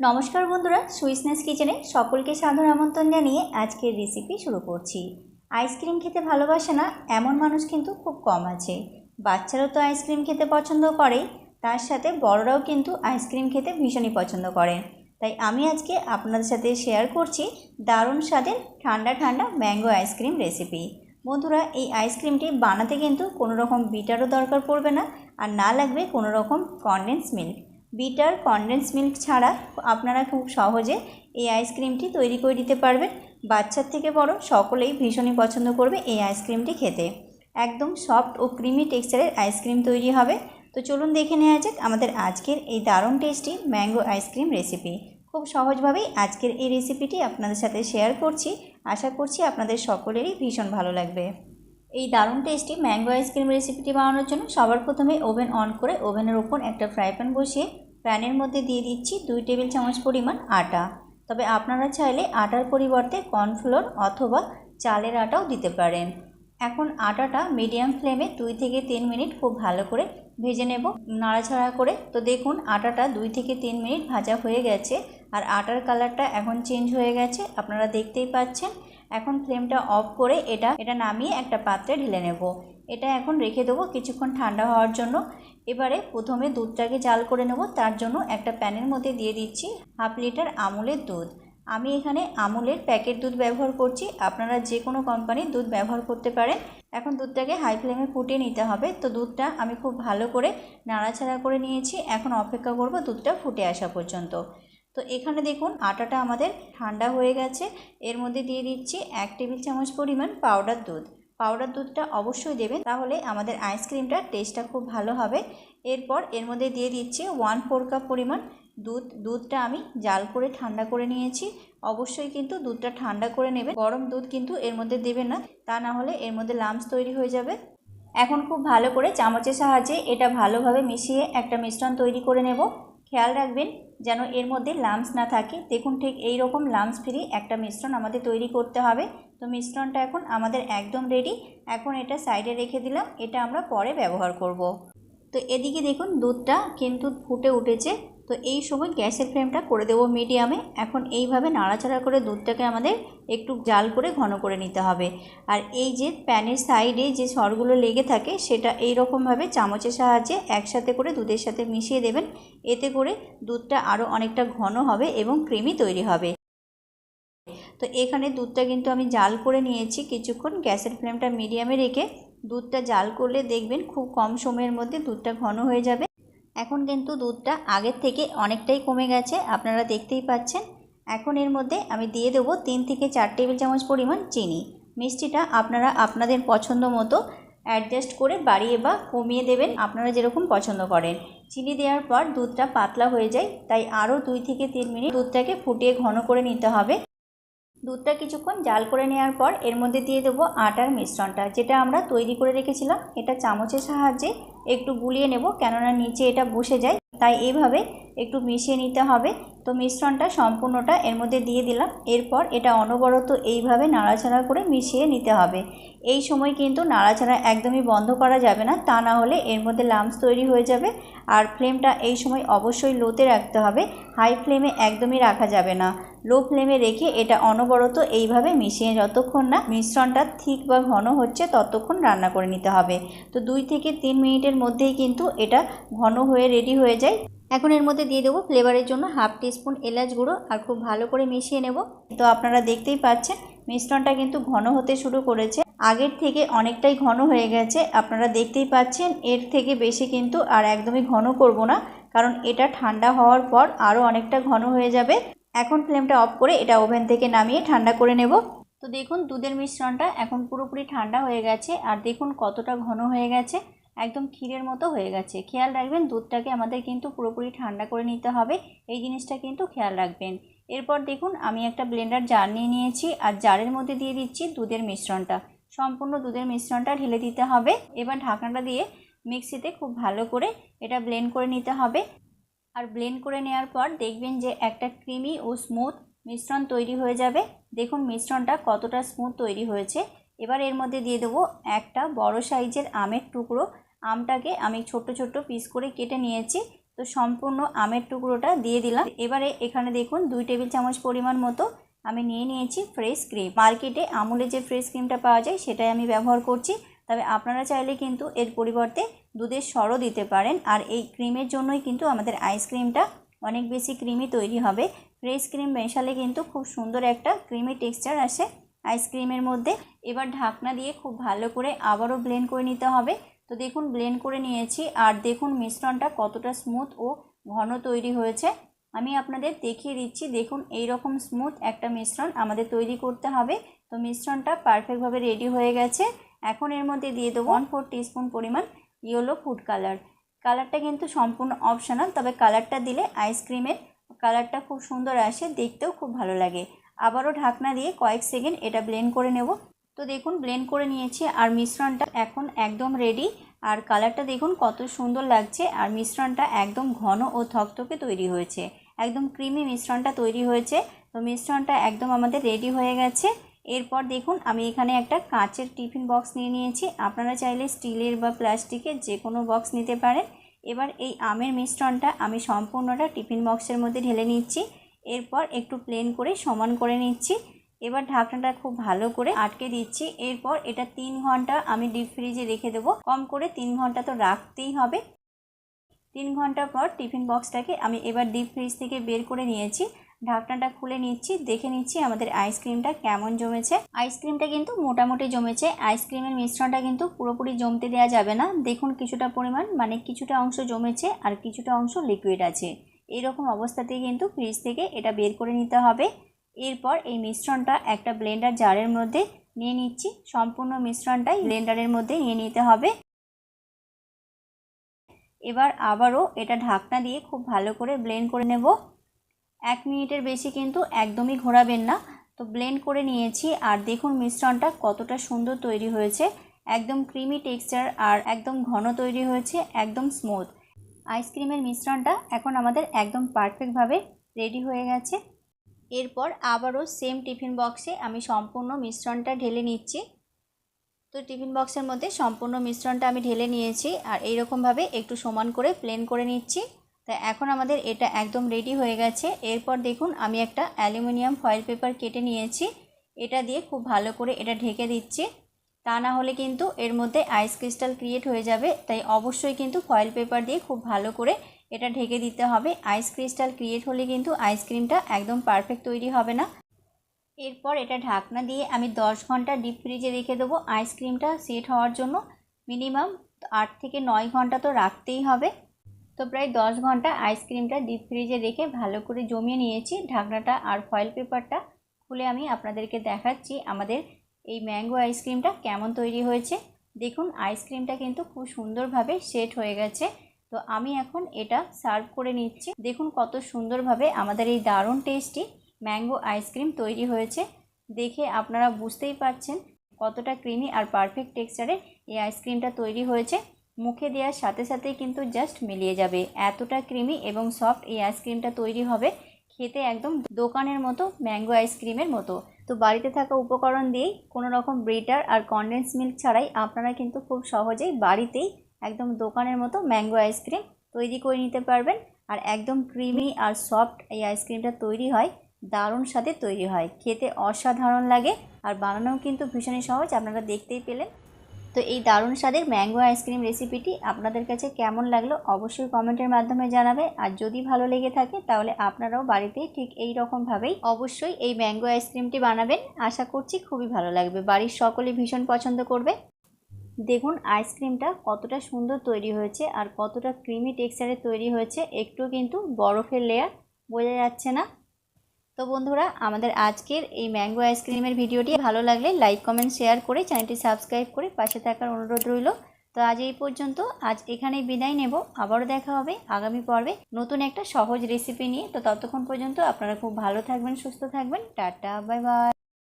নমস্কার বন্ধুরা, সুইসনেস কিচেনে সকলকে সাদর আমন্ত্রণ জানিয়ে আজকের রেসিপি শুরু করছি। আইসক্রিম খেতে ভালোবাসে না এমন মানুষ কিন্তু খুব কম আছে। বাচ্চারাও তো আইসক্রিম খেতে পছন্দ করে, তার সাথে বড়রাও কিন্তু আইসক্রিম খেতে ভীষণই পছন্দ করেন। তাই আমি আজকে আপনাদের সাথে শেয়ার করছি দারুণ স্বাদের ঠান্ডা ঠান্ডা ম্যাঙ্গো আইসক্রিম রেসিপি। বন্ধুরা, এই আইসক্রিমটি বানাতে কিন্তু কোনো রকম বিটারও দরকার পড়বে না, আর না লাগবে কোনো রকম কনডেন্স মিল্ক। বিটার কনডেন্স মিল্ক ছাড়া আপনারা খুব সহজে এই আইসক্রিমটি তৈরি করে দিতে পারবেন। বাচ্চার থেকে বড় সকলেই ভীষণই পছন্দ করবে এই আইসক্রিমটি খেতে। একদম সফট ও ক্রিমি টেক্সচারের আইসক্রিম তৈরি হবে। তো চলুন দেখে নেওয়া যাক আমাদের আজকের এই দারুণ টেস্টি ম্যাঙ্গো আইসক্রিম রেসিপি। খুব সহজভাবেই আজকের এই রেসিপিটি আপনাদের সাথে শেয়ার করছি। আশা করছি আপনাদের সকলেরই ভীষণ ভালো লাগবে। এই দারুণ টেস্টি ম্যাঙ্গো আইসক্রিম রেসিপিটি বানানোর জন্য সবার প্রথমে ওভেন অন করে ওভেনের উপর একটা ফ্রাই প্যান বসিয়ে প্যানের মধ্যে দিয়ে দিচ্ছি 2 টেবিল চামচ পরিমাণ আটা। তবে আপনারা চাইলে আটার পরিবর্তে কর্নফ্লোর অথবা চালের আটাও দিতে পারেন। এখন আটাটা মিডিয়াম ফ্লেমে 2 থেকে 3 মিনিট খুব ভালো করে ভেজে নেব, নাড়াচাড়া করে। তো দেখুন আটাটা 2 থেকে 3 মিনিট ভাজা হয়ে গেছে আর আটার কালারটা এখন চেঞ্জ হয়ে গেছে, আপনারা দেখতেই পাচ্ছেন। এখন ফ্লেমটা অফ করে এটা নামিয়ে একটা পাত্রে ঢেলে নেব। এটা এখন রেখে দেবো কিছুক্ষণ ঠান্ডা হওয়ার জন্য। এবারে প্রথমে দুধটাকে জাল করে নেব। তার জন্য একটা প্যানের মধ্যে দিয়ে দিচ্ছি 1/2 লিটার আমুলের দুধ। আমি এখানে আমুলের প্যাকেট দুধ ব্যবহার করছি, আপনারা যে কোনো কোম্পানির দুধ ব্যবহার করতে পারেন। এখন দুধটাকে হাই ফ্লেমে ফুটিয়ে নিতে হবে। তো দুধটা আমি খুব ভালো করে নাড়াচাড়া করে নিয়েছি। এখন অপেক্ষা করব দুধটা ফুটে আসা পর্যন্ত। তো এখানে দেখুন আটাটা আমাদের ঠান্ডা হয়ে গেছে। এর মধ্যে দিয়ে দিচ্ছি 1 টেবিল চামচ পরিমাণ পাউডার দুধ। পাউডার দুধটা অবশ্যই দেবেন, তাহলে আমাদের আইসক্রিমটার টেস্টটা খুব ভালো হবে। এরপর এর মধ্যে দিয়ে দিচ্ছি 1/4 কাপ পরিমাণ দুধ। দুধটা আমি জাল করে ঠান্ডা করে নিয়েছি। অবশ্যই কিন্তু দুধটা ঠান্ডা করে নেবেন, গরম দুধ কিন্তু এর মধ্যে দেবেন না, তা না হলে এর মধ্যে লাম্পস তৈরি হয়ে যাবে। এখন খুব ভালো করে চামচের সাহায্যে এটা ভালোভাবে মিশিয়ে একটা মিশ্রণ তৈরি করে নেব। খেয়াল রাখবেন যেন এর মধ্যে লাম্পস না থাকে। দেখুন ঠিক এই রকম লাম্পস ফ্রি একটা মিশ্রণ আমাদের তৈরি করতে হবে। তো মিশ্রণটা এখন আমাদের একদম রেডি। এখন এটা সাইডে রেখে দিলাম, এটা আমরা পরে ব্যবহার করব। তো এদিকে দেখুন দুধটা কিন্তু ফুটে উঠেছে। তো এই সময় গ্যাসের ফ্লেমটা করে দেবো মিডিয়ামে। এখন এইভাবে নাড়াচাড়া করে দুধটাকে আমাদের একটু জাল করে ঘন করে নিতে হবে। আর এই যে প্যানের সাইডে যে সরগুলো লেগে থাকে সেটা এই রকমভাবে চামচের সাহায্যে একসাথে করে দুধের সাথে মিশিয়ে দেবেন। এতে করে দুধটা আরও অনেকটা ঘন হবে এবং ক্রিমি তৈরি হবে। তো এখানে দুধটা কিন্তু আমি জাল করে নিয়েছি কিছুক্ষণ। গ্যাসের ফ্লেমটা মিডিয়ামে রেখে দুধটা জাল করলে দেখবেন খুব কম সময়ের মধ্যে দুধটা ঘন হয়ে যাবে। এখন কিন্তু দুধটা আগের থেকে অনেকটাই কমে গেছে, আপনারা দেখতেই পাচ্ছেন। এখন এর মধ্যে আমি দিয়ে দেবো 3 থেকে 4 টেবিল চামচ পরিমাণ চিনি। মিষ্টিটা আপনারা আপনাদের পছন্দ মতো অ্যাডজাস্ট করে বাড়িয়ে বা কমিয়ে দেবেন, আপনারা যেরকম পছন্দ করেন। চিনি দেওয়ার পর দুধটা পাতলা হয়ে যায়, তাই আরও 2 থেকে 3 মিনিট দুধটাকে ফুটিয়ে ঘন করে নিতে হবে। দুধটা কিছুক্ষণ জাল করে নেওয়ার পর এর মধ্যে দিয়ে দেবো আটার মিশ্রণটা, যেটা আমরা তৈরি করে রেখেছিলাম। এটা চামচের সাহায্যে একটু গুলিয়ে নেব, কেননা নিচে এটা বসে যায়, তাই এইভাবে একটু মিশিয়ে নিতে হবে। তো মিশ্রণটা সম্পূর্ণটা এর মধ্যে দিয়ে দিলাম। এরপর এটা অনবরত এইভাবে নাড়াচাড়া করে মিশিয়ে নিতে হবে। এই সময় কিন্তু নাড়াচাড়া একদমই বন্ধ করা যাবে না, তা না হলে এর মধ্যে লাম্পস তৈরি হয়ে যাবে। আর ফ্লেমটা এই সময় অবশ্যই লোতে রাখতে হবে, হাই ফ্লেমে একদমই রাখা যাবে না। লো ফ্লেমে রেখে এটা অনবরত এইভাবে মিশিয়ে যতক্ষণ না মিশ্রণটা ঠিক বা ঘন হচ্ছে ততক্ষণ রান্না করে নিতে হবে। তো 2 থেকে 3 মিনিটের মধ্যেই কিন্তু এটা ঘন হয়ে রেডি হয়ে যায়। এখন এর মধ্যে দিয়ে দেবো ফ্লেভারের জন্য 1/2 টিস্পুন এলাচ গুঁড়ো আর খুব ভালো করে মিশিয়ে নেব। তো আপনারা দেখতেই পাচ্ছেন মিশ্রণটা কিন্তু ঘন হতে শুরু করেছে, আগের থেকে অনেকটাই ঘন হয়ে গেছে, আপনারা দেখতেই পাচ্ছেন। এর থেকে বেশি কিন্তু আর একদমই ঘন করব না, কারণ এটা ঠান্ডা হওয়ার পর আরও অনেকটা ঘন হয়ে যাবে। এখন ফ্লেমটা অফ করে এটা ওভেন থেকে নামিয়ে ঠান্ডা করে নেব। তো দেখুন দুধের মিশ্রণটা এখন পুরোপুরি ঠান্ডা হয়ে গেছে, আর দেখুন কতটা ঘন হয়ে গেছে, একদম ক্ষীরের মতো হয়ে গেছে। খেয়াল রাখবেন দুধটাকে আমাদের কিন্তু পুরোপুরি ঠান্ডা করে নিতে হবে, এই জিনিসটা কিন্তু খেয়াল রাখবেন। এরপর দেখুন আমি একটা ব্লেন্ডার জার নিয়ে নিয়েছি, আর জারের মধ্যে দিয়ে দিচ্ছি দুধের মিশ্রণটা। সম্পূর্ণ দুধের মিশ্রণটা ঢেলে দিতে হবে। এবার ঢাকনাটা দিয়ে মিক্সিতে খুব ভালো করে এটা ব্লেন্ড করে নিতে হবে। আর ব্লেন্ড করে নেওয়ার পর দেখবেন যে একটা ক্রিমি ও স্মুথ মিশ্রণ তৈরি হয়ে যাবে। দেখুন মিশ্রণটা কতটা স্মুথ তৈরি হয়েছে। এবার এর মধ্যে দিয়ে দেবো একটা বড় সাইজের আমের টুকরো। আমটাকে আমি ছোট ছোট পিস করে কেটে নিয়েছি। তো সম্পূর্ণ আমের টুকরোটা দিয়ে দিলাম। এবারে এখানে দেখুন 2 টেবিল চামচ পরিমাণ মতো আমি নিয়ে নিয়েছি ফ্রেশ ক্রিম। মার্কেটে আমুলের যে ফ্রেশ ক্রিমটা পাওয়া যায় সেটাই আমি ব্যবহার করছি, তবে আপনারা চাইলে কিন্তু এর পরিবর্তে দুধের সরও দিতে পারেন। আর এই ক্রিমের জন্যই কিন্তু আমাদের আইসক্রিমটা অনেক বেশি ক্রিমি তৈরি হবে। ফ্রেশ ক্রিম মেশালে কিন্তু খুব সুন্দর একটা ক্রিমি টেক্সচার আসে আইসক্রিমের মধ্যে। এবার ঢাকনা দিয়ে খুব ভালো করে আবারও ব্লেন্ড করে নিতে হবে। তো দেখুন ব্লেন্ড করে নিয়েছি, আর দেখুন মিশ্রণটা কতটা স্মুথ ও ঘন তৈরি হয়েছে। আমি আপনাদের দেখিয়ে দিচ্ছি, দেখুন এই রকম স্মুথ একটা মিশ্রণ আমাদের তৈরি করতে হবে। তো মিশ্রণটা পারফেক্টভাবে রেডি হয়ে গেছে। এখন এর মধ্যে দিয়ে দেবো 1/4 টিস্পুন পরিমাণ ইয়েলো ফুড কালার। কালারটা কিন্তু সম্পূর্ণ অপশনাল, তবে কালারটা দিলে আইসক্রিমের কালারটা খুব সুন্দর আসে, দেখতেও খুব ভালো লাগে। আবারও ঢাকনা দিয়ে কয়েক সেকেন্ড এটা ব্লেন্ড করে নেব। তো দেখুন ব্লেন্ড করে নিয়েছি, আর মিশ্রণটা এখন একদম রেডি। আর কালারটা দেখুন কত সুন্দর লাগছে, আর মিশ্রণটা একদম ঘন ও থকথকে তৈরি হয়েছে, একদম ক্রিমি মিশ্রণটা তৈরি হয়েছে। তো মিশ্রণটা একদম আমাদের রেডি হয়ে গেছে। এরপর দেখুন আমি এখানে একটা কাঁচের টিফিন বক্স নিয়ে নিয়েছি, আপনারা চাইলে স্টিলের বা প্লাস্টিকের যে কোনো বক্স নিতে পারেন। এবার এই আমের মিশ্রণটা আমি সম্পূর্ণটা টিফিন বক্সের মধ্যে ঢেলে নিচ্ছি। এরপর একটু প্লেন করে সমান করে নিচ্ছি। এবার ঢাকনাটা খুব ভালো করে আটকে দিচ্ছি। এরপর এটা 3 ঘন্টা আমি ডিপ ফ্রিজে রেখে দেবো। কম করে 3 ঘন্টা তো রাখতেই হবে। 3 ঘন্টা পর টিফিন বক্সটাকে আমি এবার ডিপ ফ্রিজ থেকে বের করে নিয়েছি। ঢাকনাটা খুলে নিচ্ছি, দেখে নিচ্ছি আমাদের আইসক্রিমটা কেমন জমেছে। আইসক্রিমটা কিন্তু মোটামুটি জমেছে। আইসক্রিমের মিশ্রণটা কিন্তু পুরোপুরি জমতে দেওয়া যাবে না। দেখুন কিছুটা পরিমাণ মানে কিছুটা অংশ জমেছে আর কিছুটা অংশ লিকুইড আছে। এইরকম অবস্থাতেই কিন্তু ফ্রিজ থেকে এটা বের করে নিতে হবে। এরপর এই মিশ্রণটা একটা ব্লেন্ডার জারের মধ্যে নিয়ে নিচ্ছি। সম্পূর্ণ মিশ্রণটাই ব্লেন্ডারের মধ্যে নিয়ে নিতে হবে। এবার আবারও এটা ঢাকনা দিয়ে খুব ভালো করে ব্লেন্ড করে নেব। 1 মিনিটের বেশি কিন্তু একদমই ঘোরাবেন না। তো ব্লেন্ড করে নিয়েছি, আর দেখুন মিশ্রণটা কতটা সুন্দর তৈরি হয়েছে, একদম ক্রিমি টেক্সচার আর একদম ঘন তৈরি হয়েছে, একদম স্মুথ। আইসক্রিমের মিশ্রণটা এখন আমাদের একদম পারফেক্টভাবে রেডি হয়ে গেছে। এরপর আবারও সেম টিফিন বক্সে আমি সম্পূর্ণ মিশ্রণটা ঢেলে নিচ্ছি। তো টিফিন বক্সের মধ্যে সম্পূর্ণ মিশ্রণটা আমি ঢেলে নিয়েছি, আর এইরকমভাবে একটু সমান করে প্লেন করে নিচ্ছি। তা এখন আমাদের এটা একদম রেডি হয়ে গেছে। এরপর দেখুন আমি একটা অ্যালুমিনিয়াম ফয়েল পেপার কেটে নিয়েছি, এটা দিয়ে খুব ভালো করে এটা ঢেকে দিচ্ছি। তা না হলে কিন্তু এর মধ্যে আইস ক্রিস্টাল ক্রিয়েট হয়ে যাবে, তাই অবশ্যই কিন্তু ফয়েল পেপার দিয়ে খুব ভালো করে এটা ঢেকে দিতে হবে। আইস ক্রিস্টাল ক্রিয়েট হলে কিন্তু আইসক্রিমটা একদম পারফেক্ট তৈরি হবে না। এরপর এটা ঢাকনা দিয়ে আমি 10 ঘন্টা ডিপ ফ্রিজে রেখে দেবো আইসক্রিমটা সেট হওয়ার জন্য। মিনিমাম 8 থেকে 9 ঘন্টা তো রাখতেই হবে। তো প্রায় 10 ঘন্টা আইসক্রিমটা ডিপ ফ্রিজে রেখে ভালো করে জমিয়ে নিয়েছি। ঢাকনাটা আর ফয়েল পেপারটা খুলে আমি আপনাদেরকে দেখাচ্ছি আমাদের এই ম্যাঙ্গো আইসক্রিমটা কেমন তৈরি হয়েছে। দেখুন আইসক্রিমটা কিন্তু খুব সুন্দরভাবে সেট হয়ে গেছে। তো আমি এখন এটা সার্ভ করে নিচ্ছি। দেখুন কত সুন্দরভাবে আমাদের এই দারুণ টেস্টি ম্যাঙ্গো আইসক্রিম তৈরি হয়েছে। দেখে আপনারা বুঝতেই পারছেন কতটা ক্রিমি আর পারফেক্ট টেক্সচারে এই আইসক্রিমটা তৈরি হয়েছে। মুখে দেওয়ার সাথে সাথেই কিন্তু জাস্ট মিলিয়ে যাবে, এতটা ক্রিমি এবং সফট এই আইসক্রিমটা তৈরি হবে। খেতে একদম দোকানের মতো ম্যাঙ্গো আইসক্রিমের মতো। তো বাড়িতে থাকা উপকরণ দিয়েই কোনো রকম ব্রিটার আর কনডেন্স মিল্ক ছাড়াই আপনারা কিন্তু খুব সহজেই বাড়িতেই একদম দোকানের মতো ম্যাঙ্গো আইসক্রিম তৈরি করে নিতে পারবেন। আর একদম ক্রিমি আর সফট এই আইসক্রিমটা তৈরি হয়, দারুণ স্বাদে তৈরি হয়, খেতে অসাধারণ লাগে, আর বানানোও কিন্তু ভীষণই সহজ, আপনারা দেখতেই পেলেন। তো এই দারুণ স্বাদের ম্যাঙ্গো আইসক্রিম রেসিপিটি আপনাদের কাছে কেমন লাগলো অবশ্যই কমেন্টের মাধ্যমে জানাবে। আর যদি ভালো লেগে থাকে তাহলে আপনারাও বাড়িতে ঠিক এই রকমভাবেই অবশ্যই এই ম্যাঙ্গো আইসক্রিমটি বানাবেন। আশা করছি খুবই ভালো লাগবে, বাড়ির সকলে ভীষণ পছন্দ করবে। দেখুন আইসক্রিমটা কতটা সুন্দর তৈরি হয়েছে আর কতটা ক্রিমি টেক্সচারে তৈরি হয়েছে, একটু কিন্তু বরফের লেয়ার বোঝা যাচ্ছে না। তো বন্ধুরা আমাদের আজকের এই ম্যাঙ্গো আইসক্রিমের ভিডিওটি ভালো লাগলে লাইক কমেন্ট শেয়ার করে চ্যানেলটি সাবস্ক্রাইব করে পাশে থাকার অনুরোধ রইল। তো আজ এই পর্যন্ত, আজ এখানেই বিদায় নেব। আবারও দেখা হবে আগামী পর্বে নতুন একটা সহজ রেসিপি নিয়ে। তো ততক্ষণ পর্যন্ত আপনারা খুব ভালো থাকবেন, সুস্থ থাকবেন। Tata, bye bye.